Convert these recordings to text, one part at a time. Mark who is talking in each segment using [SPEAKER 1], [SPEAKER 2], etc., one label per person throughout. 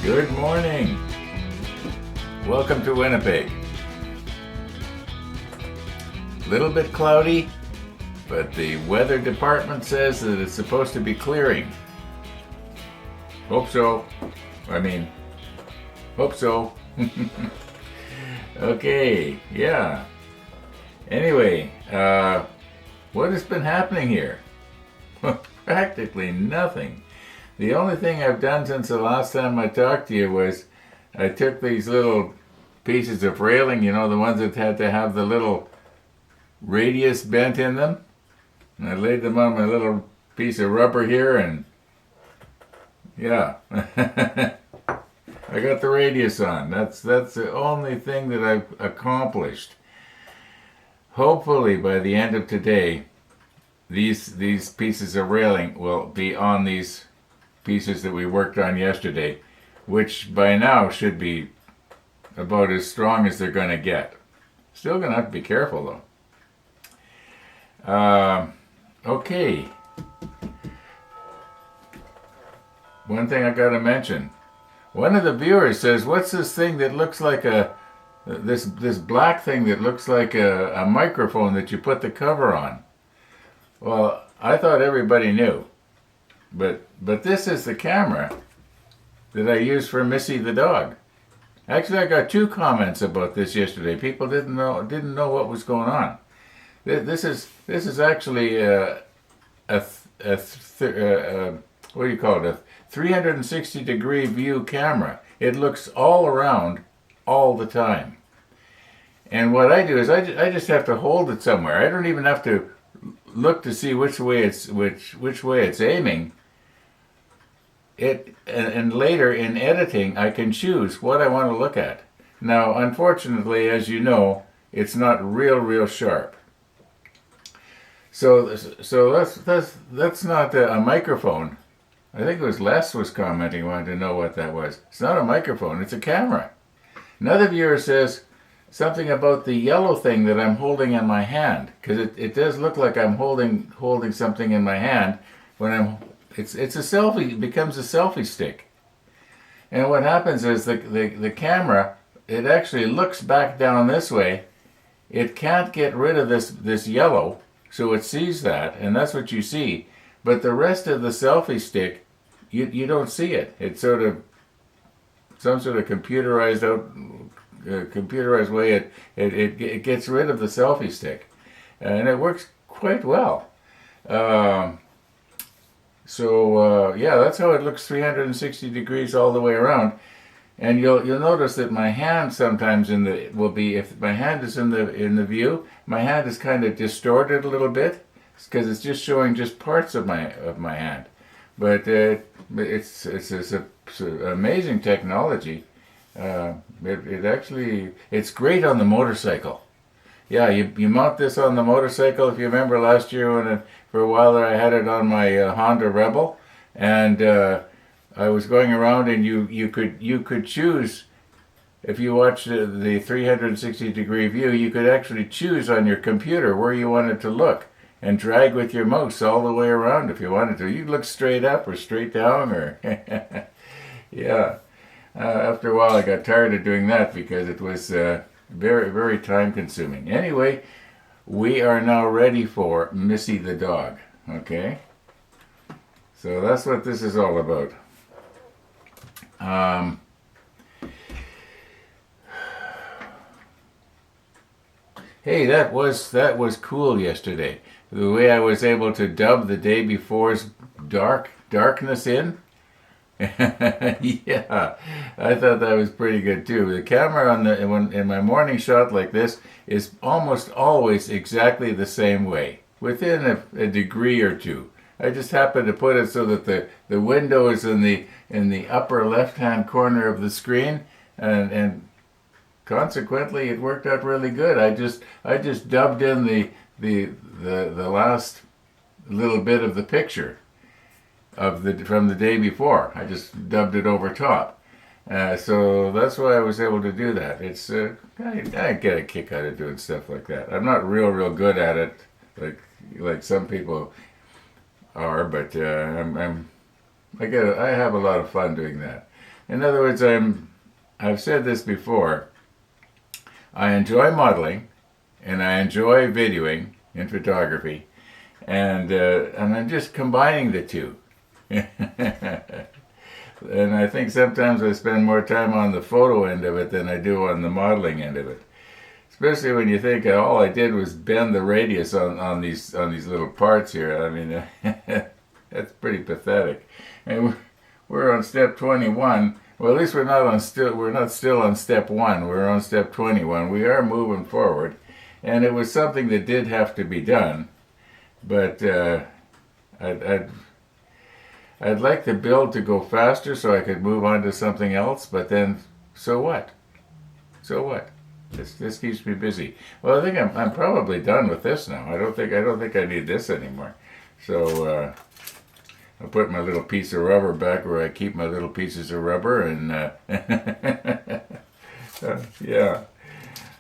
[SPEAKER 1] Good morning. Welcome to Winnipeg. Little bit cloudy, but the weather department says that it's supposed to be clearing. Hope so. Hope so. Okay, yeah. Anyway, what has been happening here? Practically nothing. The only thing I've done since the last time I talked to you was I took these little pieces of railing, you know, the ones that had to have the little radius bent in them, and I laid them on my little piece of rubber here, and yeah, I got the radius on. That's the only thing that I've accomplished. Hopefully by the end of today, these pieces of railing will be on these pieces that we worked on yesterday, which by now should be about as strong as they're going to get. Still going to have to be careful though. Okay. One thing I got to mention. One of the viewers says, "What's this thing that looks like this black thing that looks like a microphone that you put the cover on?" Well, I thought everybody knew. But this is the camera that I use for Missy the dog. Actually, I got 2 comments about this yesterday. People didn't know what was going on. This is actually what do you call it? A 360-degree view camera. It looks all around all the time. And what I do is I just have to hold it somewhere. I don't even have to look to see which way it's aiming. And later in editing, I can choose what I want to look at. Now, unfortunately, as you know, it's not real sharp. So that's not a microphone. I think it was Les was commenting, wanted to know what that was. It's not a microphone, it's a camera. Another viewer says something about the yellow thing that I'm holding in my hand, because it does look like I'm holding something in my hand when it's a selfie. It becomes a selfie stick. And what happens is the camera, it actually looks back down this way. It can't get rid of this yellow, so it sees that, and that's what you see. But the rest of the selfie stick, you don't see it. It's sort of some sort of computerized way. It gets rid of the selfie stick, and it works quite well. Yeah, that's how it looks 360 degrees all the way around. And you'll notice that my hand sometimes if my hand is in the view, my hand is kind of distorted a little bit because it's just showing just parts of my hand. But it's amazing technology. It's great on the motorcycle. Yeah, you mount this on the motorcycle. If you remember last year for a while there I had it on my Honda Rebel, and I was going around, and you could choose. If you watch the 360 degree view, you could actually choose on your computer where you wanted to look and drag with your mouse all the way around if you wanted to. You could look straight up or straight down, or yeah. After a while I got tired of doing that because it was very time consuming. Anyway, we are now ready for Missy the dog. Okay? So that's what this is all about. Hey, that was cool yesterday. The way I was able to dub the day before's darkness in. Yeah, I thought that was pretty good too. The camera in my morning shot like this is almost always exactly the same way, within a degree or two. I just happen to put it so that the window is in the upper left-hand corner of the screen, and consequently it worked out really good. I just dubbed in the last little bit of the picture from the day before. I just dubbed it over top. So that's why I was able to do that. It's I get a kick out of doing stuff like that. I'm not real good at it, like some people are, but I have a lot of fun doing that. In other words, I've said this before. I enjoy modeling, and I enjoy videoing in photography, and I'm just combining the two. And I think sometimes I spend more time on the photo end of it than I do on the modeling end of it. Especially when you think all I did was bend the radius on these little parts here. I mean, that's pretty pathetic. And we're on step 21. Well, at least we're not still on step 1. We're on step 21. We are moving forward, and it was something that did have to be done. But I'd like the build to go faster so I could move on to something else. But then, so what? So what? This keeps me busy. Well, I think I'm probably done with this now. I don't think I need this anymore. So I'll put my little piece of rubber back where I keep my little pieces of rubber, and yeah.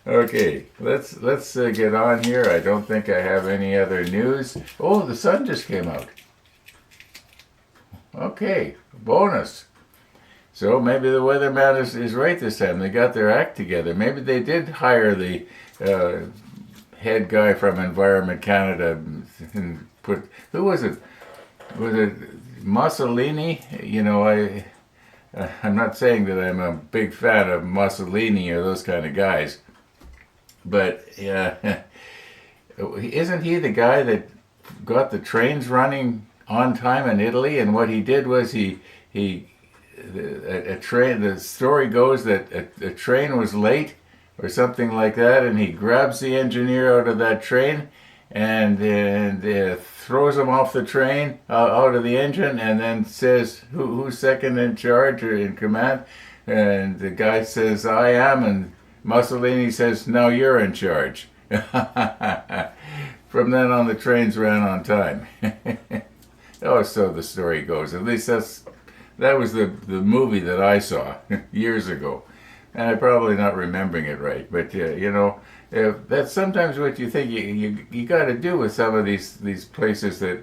[SPEAKER 1] Okay, let's get on here. I don't think I have any other news. Oh, the sun just came out. Okay, bonus. So maybe the weatherman is right this time. They got their act together. Maybe they did hire the head guy from Environment Canada and put, who was it? Was it Mussolini? You know, I'm not saying that I'm a big fan of Mussolini or those kind of guys, but isn't he the guy that got the trains running on time in Italy? And what he did was a train. The story goes that a train was late or something like that, and he grabs the engineer out of that train and throws him off the train, out of the engine, and then says, who's second in charge or in command? And the guy says, I am, and Mussolini says, no, you're in charge. From then on, the trains ran on time. Oh, so the story goes. At least that was the movie that I saw years ago. And I'm probably not remembering it right. But, you know, that's sometimes what you think you got to do with some of these places that,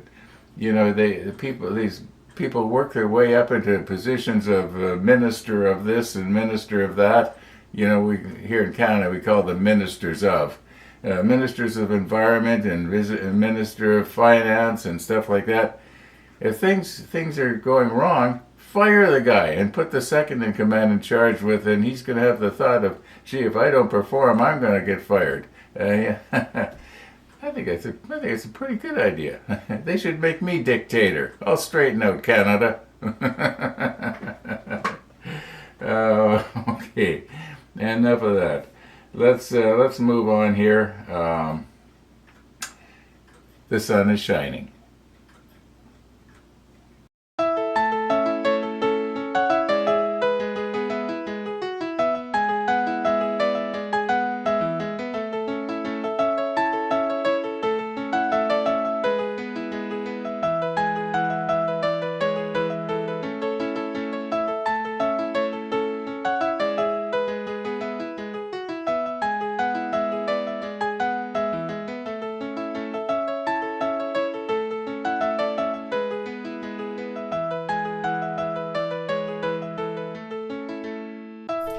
[SPEAKER 1] you know, these people work their way up into positions of minister of this and minister of that. You know, here in Canada we call them ministers of. Ministers of environment and minister of finance and stuff like that. If things are going wrong, fire the guy and put the second in command in charge with, and he's going to have the thought of, gee, if I don't perform, I'm going to get fired. Yeah. I think it's a pretty good idea. They should make me dictator. I'll straighten out Canada. Okay, enough of that. Let's move on here. The sun is shining.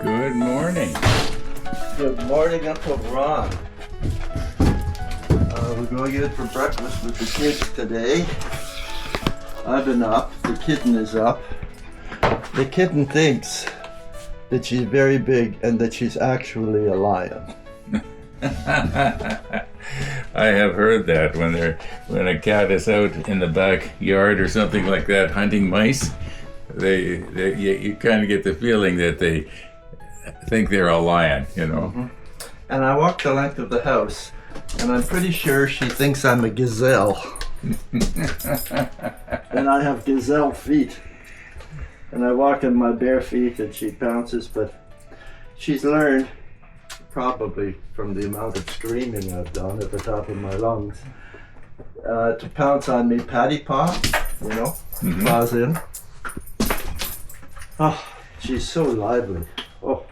[SPEAKER 1] Good morning.
[SPEAKER 2] Good morning, Uncle Ron. We're going out for breakfast with the kids today. I've been up, the kitten is up. The kitten thinks that she's very big and that she's actually a lion.
[SPEAKER 1] I have heard that when a cat is out in the backyard or something like that hunting mice, you kind of get the feeling that they think they're a lion, you know.
[SPEAKER 2] Mm-hmm. And I walk the length of the house, and I'm pretty sure she thinks I'm a gazelle. And I have gazelle feet. And I walk in my bare feet and she pounces, but she's learned, probably from the amount of screaming I've done at the top of my lungs, to pounce on me patty paw, you know, paws in. Oh, she's so lively. Oh.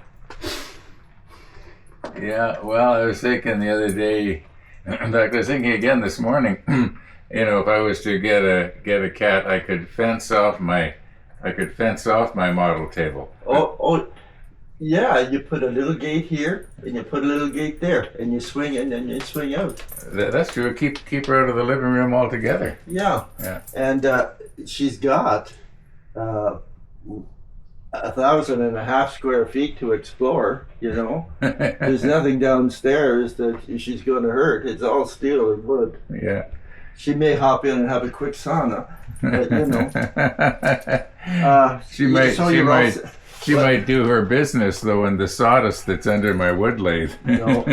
[SPEAKER 1] Yeah, well, I was thinking the other day, in fact, I was thinking again this morning, you know, if I was to get a cat, I could fence off my I could fence off my model table.
[SPEAKER 2] Oh, yeah, you put a little gate here, and you put a little gate there, and you swing in and you swing out.
[SPEAKER 1] That's true. Keep her out of the living room altogether.
[SPEAKER 2] Yeah.
[SPEAKER 1] Yeah.
[SPEAKER 2] And she's got 1,500 square feet to explore, you know. There's nothing downstairs that she's going to hurt. It's all steel and wood.
[SPEAKER 1] Yeah.
[SPEAKER 2] She may hop in and have a quick sauna, but you know.
[SPEAKER 1] She might do her business though in the sawdust that's under my wood lathe.
[SPEAKER 2] No,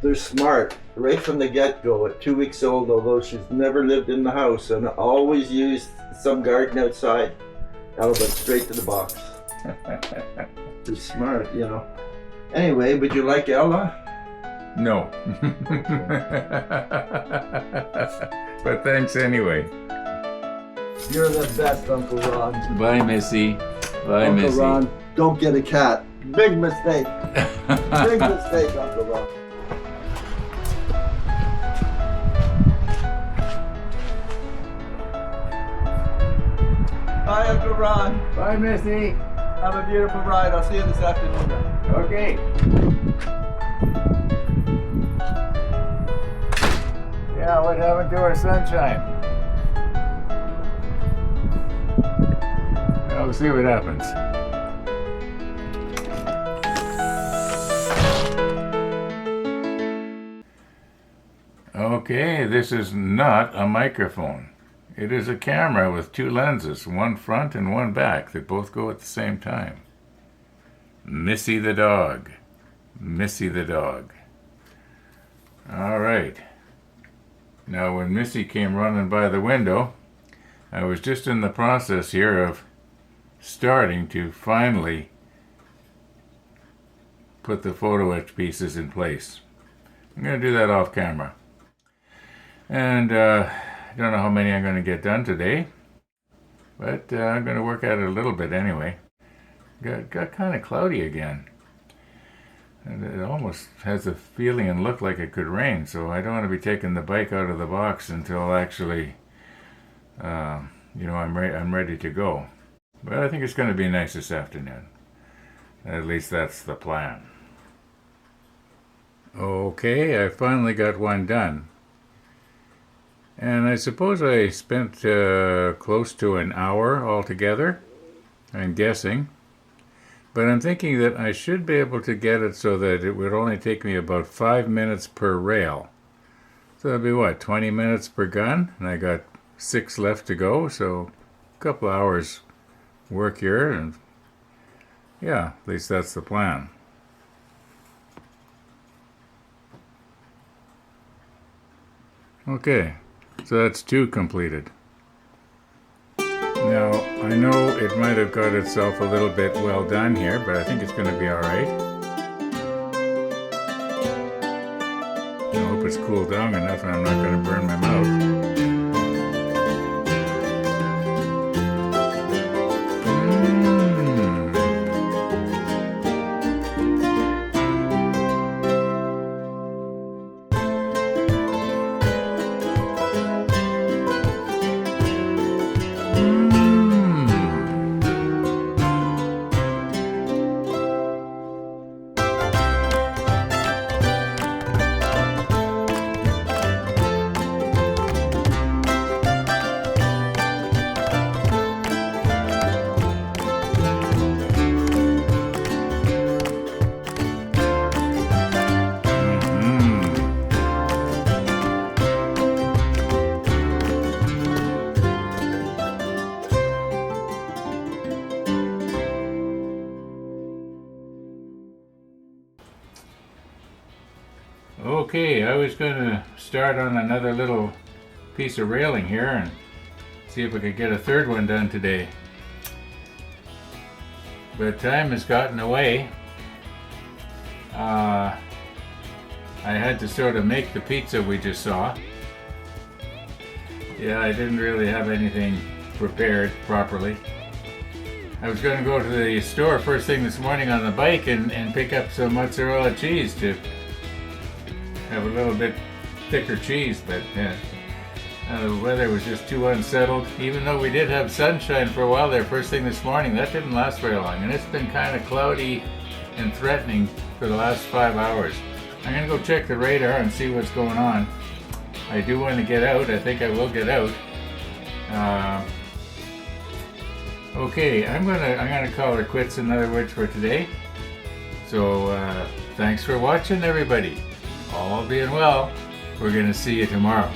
[SPEAKER 2] they're smart right from the get-go. At 2 weeks old, although she's never lived in the house and always used some garden outside, Ella went straight to the box. They're smart, you know. Anyway, would you like Ella?
[SPEAKER 1] No. But thanks anyway.
[SPEAKER 2] You're the best, Uncle Ron.
[SPEAKER 1] Bye, Missy. Bye,
[SPEAKER 2] Uncle
[SPEAKER 1] Missy.
[SPEAKER 2] Ron, don't get a cat. Big mistake. Big mistake, Uncle Ron. Bye, Uncle Ron.
[SPEAKER 1] Bye, Missy.
[SPEAKER 2] Have a beautiful ride. I'll see you this afternoon.
[SPEAKER 1] Okay. Yeah, what happened to our sunshine? We'll see what happens. Okay, this is not a microphone. It is a camera with two lenses, one front and one back, that both go at the same time. Missy the dog. Missy the dog. All right. Now, when Missy came running by the window, I was just in the process here of starting to finally put the photo etch pieces in place. I'm going to do that off camera. And I don't know how many I'm going to get done today, but I'm going to work at it a little bit anyway. Got kind of cloudy again. And it almost has a feeling and look like it could rain, so I don't want to be taking the bike out of the box until actually, I'm ready to go. But I think it's going to be nice this afternoon. At least that's the plan. Okay, I finally got one done. And I suppose I spent close to an hour altogether, I'm guessing. But I'm thinking that I should be able to get it so that it would only take me about 5 minutes per rail. So that'd be what, 20 minutes per gun? And I got 6 left to go, so a couple hours work here, and yeah, at least that's the plan. Okay, so that's 2 completed. Now, I know it might have got itself a little bit well done here, but I think it's going to be alright. I hope it's cooled down enough and I'm not going to burn my mouth. Okay, I was going to start on another little piece of railing here and see if we could get a third one done today. But time has gotten away. I had to sort of make the pizza we just saw. Yeah, I didn't really have anything prepared properly. I was going to go to the store first thing this morning on the bike and pick up some mozzarella cheese to have a little bit thicker cheese, but The weather was just too unsettled. Even though we did have sunshine for a while there first thing this morning, that didn't last very long. And it's been kind of cloudy and threatening for the last 5 hours. I'm going to go check the radar and see what's going on. I do want to get out. I think I will get out. Okay, I'm gonna call her quits, in other words, for today. So thanks for watching, everybody. All being well, we're gonna see you tomorrow.